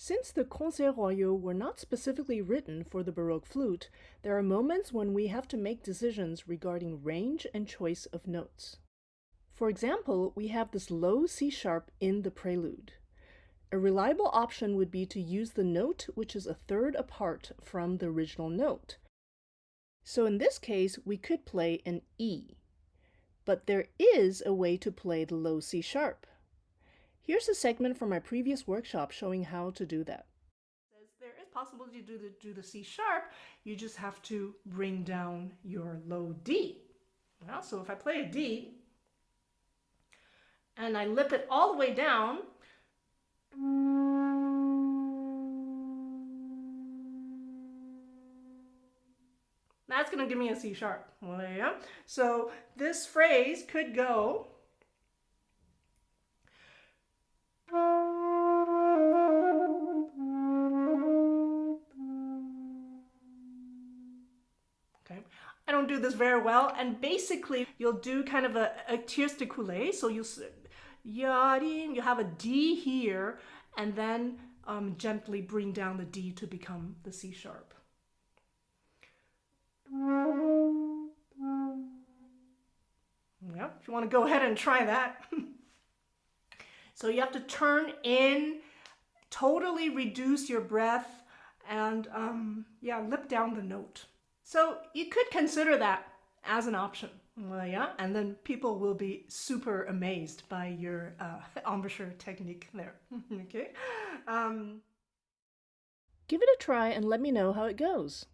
Since the Concert Royaux were not specifically written for the Baroque flute, there are moments when we have to make decisions regarding range and choice of notes. For example, we have this low C sharp in the Prelude. A reliable option would be to use the note which is a third apart from the original note. So in this case, we could play an E. But there is a way to play the low C sharp. Here's a segment from my previous workshop showing how to do that. There is possibility to do the C sharp, you just have to bring down your low D. Well, so if I play a D, and I lip it all the way down, that's going to give me a C sharp. Well, there you go. So this phrase could go I don't do this very well, and basically you'll do kind of a tierce découlé, so you have a D here, and then gently bring down the D to become the C sharp. Yeah, if you want to go ahead and try that. So you have to turn in, totally reduce your breath, and lip down the note. So you could consider that as an option. Well, yeah, and then people will be super amazed by your embouchure technique there. Okay. Give it a try and let me know how it goes.